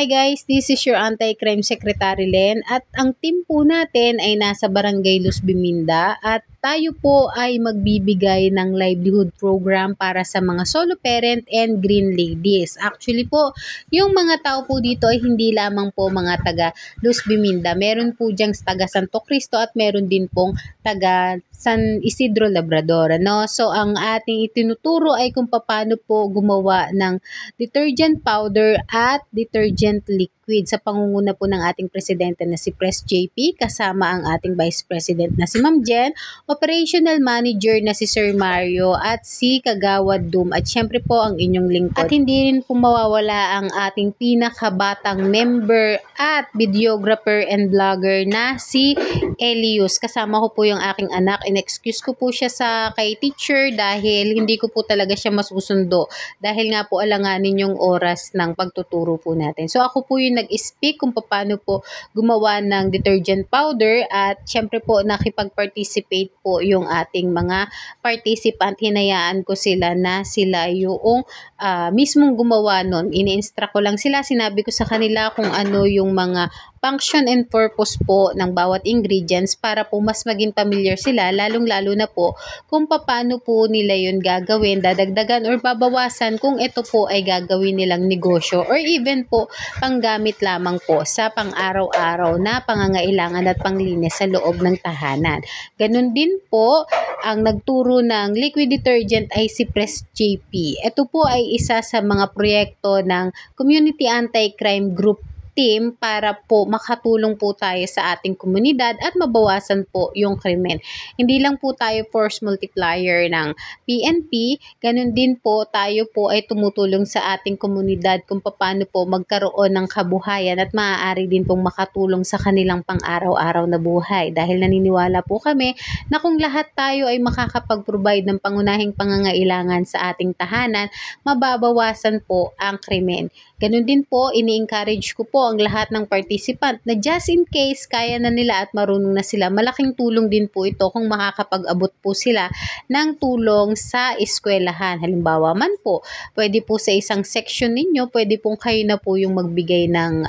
Hi guys, this is your Anti-Crime Secretary Len at ang team po natin ay nasa Barangay Luz Biminda at tayo po ay magbibigay ng livelihood program para sa mga solo parent and green ladies. Actually po, yung mga tao po dito ay hindi lamang po mga taga Luz Biminda. Meron po diyang taga Santo Cristo at meron din pong taga San Isidro Labrador. No? So ang ating itinuturo ay kung paano po gumawa ng detergent powder at detergent liquid sa pangunguna po ng ating presidente na si Pres JP kasama ang ating Vice President na si Ma'am Jen, Operational Manager na si Sir Mario at si Kagawad Doom at syempre po ang inyong lingkod. At hindi rin po mawawala ang ating pinakabatang member at videographer and vlogger na si Elius. Kasama ko po yung aking anak. In-excuse ko po siya sa kay teacher dahil hindi ko po talaga siya masusundo dahil nga po alanganin yung oras ng pagtuturo po natin. So ako po yung nag-speak kung paano po gumawa ng detergent powder at syempre po nakipag-participate po yung ating mga participant. Hinayaan ko sila na sila yung mismong gumawa nun. Ini-instruct ko lang sila, sinabi ko sa kanila kung ano yung mga function and purpose po ng bawat ingredients para po mas maging familiar sila, lalong-lalo na po kung paano po nila yun gagawin, dadagdagan or babawasan kung ito po ay gagawin nilang negosyo or even po panggamit lamang po sa pang-araw-araw na pangangailangan at panglinis sa loob ng tahanan. Ganun din po, ang nagturo ng liquid detergent ay si Pres JP. Ito po ay isa sa mga proyekto ng Community Anti-Crime Group team para po makatulong po tayo sa ating komunidad at mabawasan po yung krimen. Hindi lang po tayo force multiplier ng PNP, ganun din po tayo po ay tumutulong sa ating komunidad kung paano po magkaroon ng kabuhayan at maaari din pong makatulong sa kanilang pang-araw-araw na buhay dahil naniniwala po kami na kung lahat tayo ay makakapag-provide ng pangunahing pangangailangan sa ating tahanan, mababawasan po ang krimen. Ganun din po, ini-encourage ko po ang lahat ng participant na just in case kaya na nila at marunong na sila, malaking tulong din po ito kung makakapag-abot po sila ng tulong sa eskwelahan. Halimbawa man po, pwede po sa isang section ninyo, pwede pong kayo na po yung magbigay ng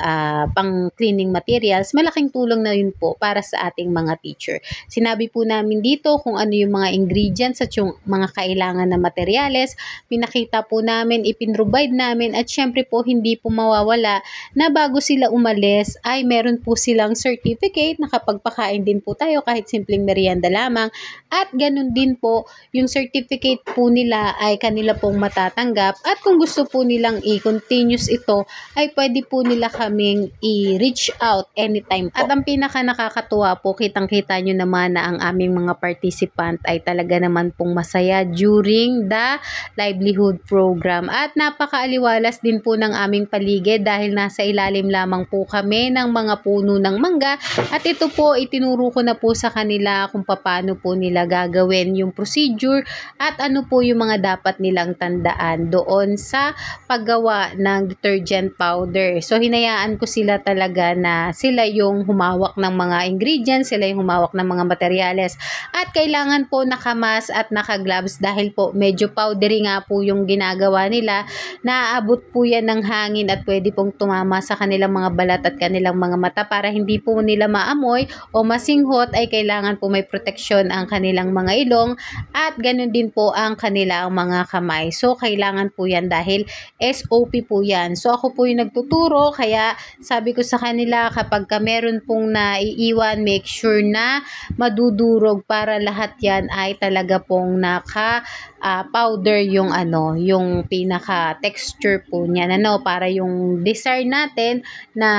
pang-cleaning materials. Malaking tulong na yun po para sa ating mga teacher. Sinabi po namin dito kung ano yung mga ingredients at yung mga kailangan na materyales. Pinakita po namin, ipinrovide namin at syempre po hindi po mawawala na bago sila umalis ay meron po silang certificate, nakapagpakain din po tayo kahit simpleng merienda lamang at ganun din po yung certificate po nila ay kanila pong matatanggap at kung gusto po nilang i-continuous ito ay pwede po nila kaming i-reach out anytime po. At ang pinaka nakakatuwa po, kitang-kita nyo naman na ang aming mga participant ay talaga naman pong masaya during the livelihood program at napakaaliwalas din po ng aming paligid dahil nasa ilalim lamang po kami ng mga puno ng mangga at ito po itinuro ko na po sa kanila kung paano po nila gagawin yung procedure at ano po yung mga dapat nilang tandaan doon sa paggawa ng detergent powder. So hinayaan ko sila talaga na sila yung humawak ng mga ingredients, sila yung humawak ng mga materyales at kailangan po nakamas at nakagloves dahil po medyo powdery nga po yung ginagawa nila. Naaabot po yan ng hangin at pwede pong tumama sa kanilang mga balat at kanilang mga mata para hindi po nila maamoy o masinghot ay kailangan po may proteksyon ang kanilang mga ilong at ganun din po ang kanilang mga kamay. So kailangan po yan dahil SOP po yan. So ako po yung nagtuturo kaya sabi ko sa kanila kapag meron pong naiiwan, make sure na madudurog para lahat yan ay talaga pong powder yung yung pinaka texture po niyan para yung desired natin na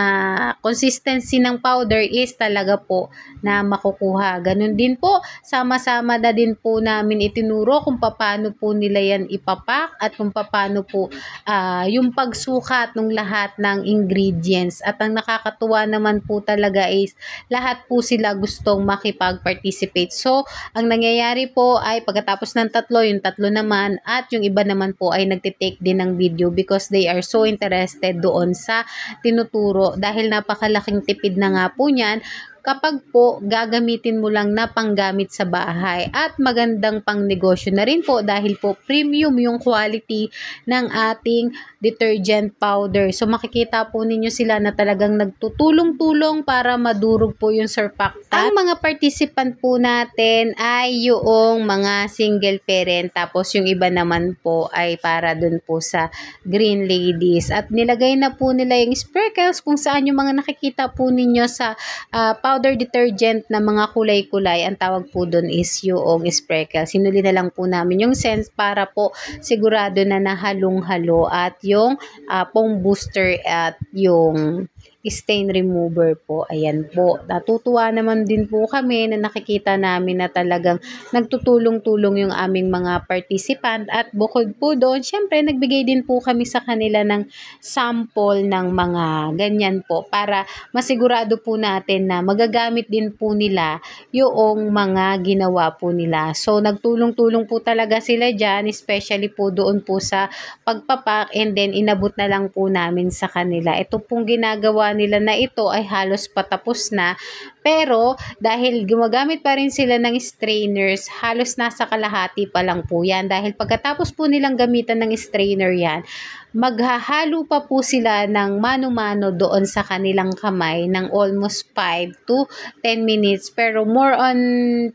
consistency ng powder is talaga po na makukuha. Ganun din po, sama-sama na din po namin itinuro kung paano po nila yan ipapak at kung paano po yung pagsukat ng lahat ng ingredients. At ang nakakatuwa naman po talaga is lahat po sila gustong makipag-participate. So, ang nangyayari po ay pagkatapos ng yung tatlo naman at yung iba naman po ay nagtitake din ng video because they are so interested doon sa tinuturo dahil napakalaking tipid na nga po niyan kapag po gagamitin mo lang na panggamit sa bahay, at magandang pang negosyo na rin po dahil po premium yung quality ng ating detergent powder. So makikita po ninyo sila na talagang nagtutulong-tulong para madurog po yung surfactant. Ang mga participant po natin ay yung mga single parent, tapos yung iba naman po ay para dun po sa green ladies. At nilagay na po nila yung sprinkles kung saan yung mga nakikita po ninyo sa powder detergent na mga kulay-kulay. Ang tawag po dun is yung sprinkles. Sinuli na lang po namin yung scents para po sigurado na nahalong-halo, at yung foam booster at yung stain remover po. Ayan po. Natutuwa naman din po kami na nakikita namin na talagang nagtutulong-tulong yung aming mga participant, at bukod po doon, syempre nagbigay din po kami sa kanila ng sample ng mga ganyan po para masigurado po natin na magagamit din po nila yung mga ginawa po nila. So nagtulong-tulong po talaga sila dyan, especially po doon po sa pagpapak, and then inabot na lang po namin sa kanila. Ito pong ginagawa nila na ito ay halos patapos na, pero dahil gumagamit pa rin sila ng strainers, halos nasa kalahati pa lang po yan, dahil pagkatapos po nilang gamitan ng strainer yan, maghahalo pa po sila ng mano-mano doon sa kanilang kamay ng almost 5 to 10 minutes. Pero more on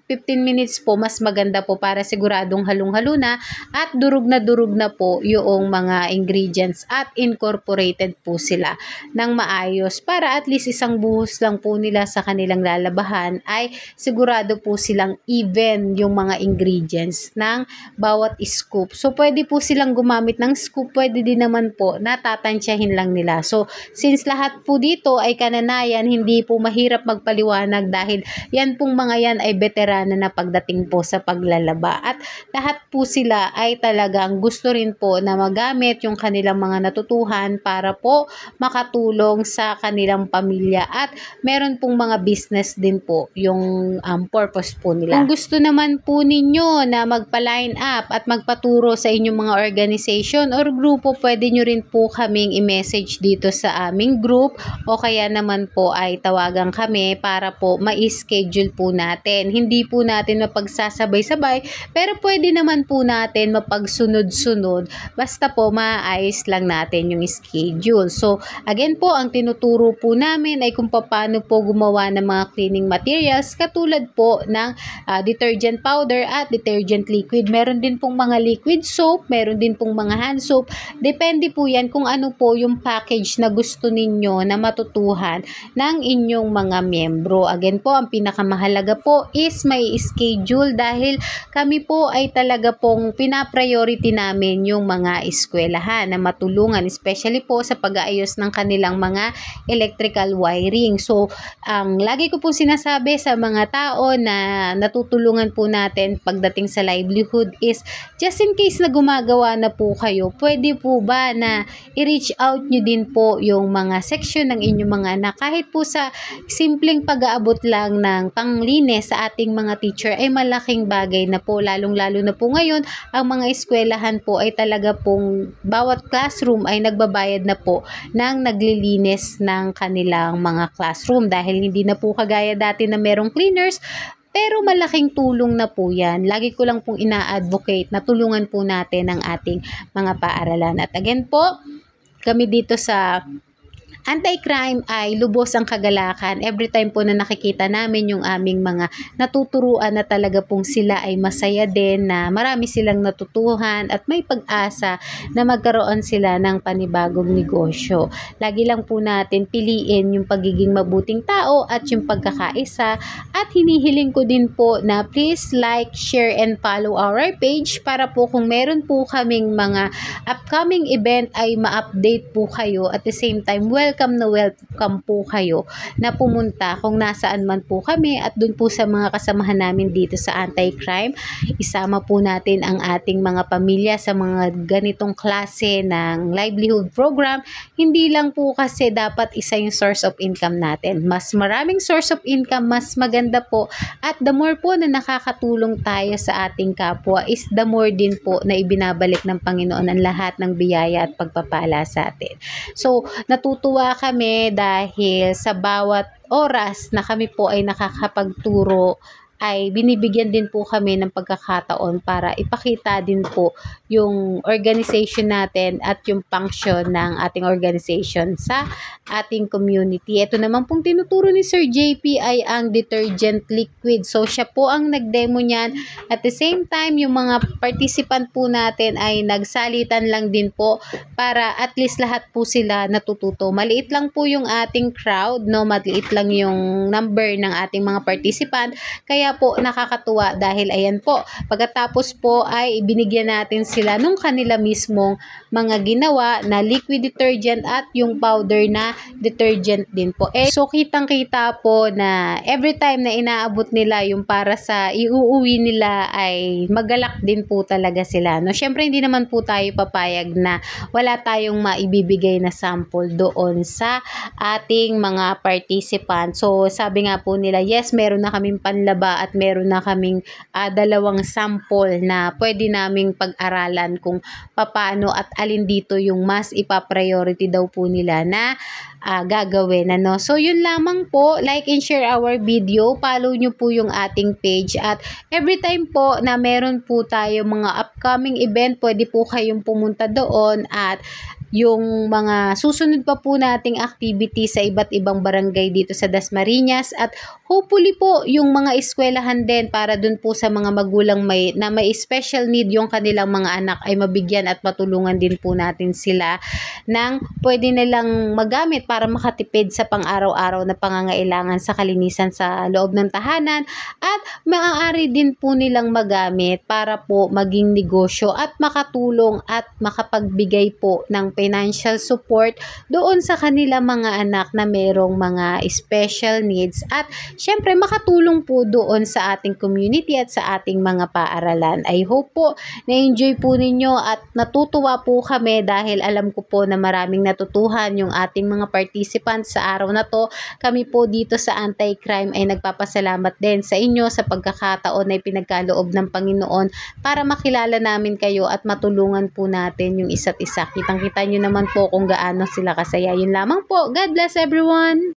15 minutes po, mas maganda po para siguradong halong-halo na at durug na po yung mga ingredients at incorporated po sila ng maayos, para at least isang buhos lang po nila sa kanilang lalabahan ay sigurado po silang even yung mga ingredients ng bawat scoop. So pwede po silang gumamit ng scoop, pwede din naman po natatansyahin lang nila. So since lahat po dito ay kananayan, hindi po mahirap magpaliwanag dahil yan pong mga yan ay veterana na pagdating po sa paglalaba, at lahat po sila ay talagang gusto rin po na magamit yung kanilang mga natutuhan para po makatulong sa kanilang pamilya, at meron pong mga business din po yung purpose po nila. Kung gusto naman po ninyo na magpa-line up at magpaturo sa inyong mga organization or grupo, pwede nyo rin po kaming i-message dito sa aming group, o kaya naman po ay tawagan kami para po ma-schedule po natin. Hindi po natin mapagsasabay-sabay, pero pwede naman po natin mapagsunod-sunod, basta po maayos lang natin yung schedule. So again po, ang tinuturo po namin ay kung paano po gumawa ng mga cleaning materials, katulad po ng detergent powder at detergent liquid. Meron din pong mga liquid soap, meron din pong mga hand soap. Depende po yan kung ano po yung package na gusto ninyo na matutuhan ng inyong mga miyembro. Again po, ang pinakamahalaga po is may schedule, dahil kami po ay talaga pong pinapriority namin yung mga eskwelahan na matulungan, especially po sa pag-aayos ng kanilang mga electrical wiring. So, ang lagi ko po sinasabi sa mga tao na natutulungan po natin pagdating sa livelihood is, just in case na gumagawa na po kayo, pwede po ba na i-reach out nyo din po yung mga section ng inyong mga anak, kahit po sa simpleng pag-aabot lang ng panglinis sa ating mga teacher ay malaking bagay na po, lalong-lalo na po ngayon ang mga eskwelahan po ay talaga pong bawat classroom ay nagbabayad na po ng naglilinis ng kanilang mga classroom, dahil hindi na po kagaya dati na merong cleaners. Pero malaking tulong na po yan. Lagi ko lang pong ina-advocate na tulungan po natin ang ating mga paaralan. At again po, kami dito sa Anti-Crime ay lubos ang kagalakan every time po na nakikita namin yung aming mga natuturuan na talaga pong sila ay masaya din, na marami silang natutuhan at may pag-asa na magkaroon sila ng panibagong negosyo. Lagi lang po natin piliin yung pagiging mabuting tao at yung pagkakaisa, at hinihiling ko din po na please like, share, and follow our page para po kung meron po kaming mga upcoming event ay ma-update po kayo. At the same time, welcome na welcome po kayo na pumunta kung nasaan man po kami, at dun po sa mga kasamahan namin dito sa Anti-Crime. Isama po natin ang ating mga pamilya sa mga ganitong klase ng livelihood program. Hindi lang po kasi dapat isa yung source of income natin. Mas maraming source of income, mas maganda po, at the more po na nakakatulong tayo sa ating kapwa is the more din po na ibinabalik ng Panginoon ang lahat ng biyaya at pagpapala sa atin. So natutuwa natutuwa kami dahil sa bawat oras na kami po ay nakakapagturo ay binibigyan din po kami ng pagkakataon para ipakita din po yung organization natin at yung function ng ating organization sa ating community. Ito naman pong tinuturo ni Sir JP ay ang detergent liquid. So, siya po ang nag-demo niyan. At the same time, yung mga participant po natin ay nagsalitan lang din po para at least lahat po sila natututo. Maliit lang po yung ating crowd, no? Maliit lang yung number ng ating mga participant. Kaya po nakakatuwa dahil ayan po, pagkatapos po ay binigyan natin sila nung kanila mismong mga ginawa na liquid detergent at yung powder na detergent din po. So kitang-kita po na every time na inaabot nila yung para sa iuuwi nila ay magalak din po talaga sila. No? Syempre hindi naman po tayo papayag na wala tayong maibibigay na sample doon sa ating mga participant. So sabi nga po nila, yes, meron na kaming panlaba at meron na kaming 2 sample na pwede naming pag-aralan kung paano at alin dito yung mas ipa-priority daw po nila na gagawin. Ano? So yun lamang po, like and share our video, follow nyo po yung ating page at every time po na meron po tayo mga upcoming event, pwede po kayong pumunta doon at yung mga susunod pa po nating activity sa iba't ibang barangay dito sa Dasmariñas at hopefully po yung mga eskwelahan din para dun po sa mga magulang may special need yung kanilang mga anak ay mabigyan at matulungan din po natin sila ng pwede nilang magamit para makatipid sa pang-araw-araw na pangangailangan sa kalinisan sa loob ng tahanan at maaari din po nilang magamit para po maging negosyo at makatulong at makapagbigay po ng financial support doon sa kanila mga anak na merong mga special needs at syempre makatulong po doon sa ating community at sa ating mga paaralan. I hope po na-enjoy po ninyo at natutuwa po kami dahil alam ko po na maraming natutuhan yung ating mga participants sa araw na to. Kami po dito sa Anti-Crime ay nagpapasalamat din sa inyo sa pagkakataon na ipinagkaloob ng Panginoon para makilala namin kayo at matulungan po natin yung isa't isa. Kitang-kita nyo naman po kung gaano sila kasaya. Yun lamang po. God bless everyone!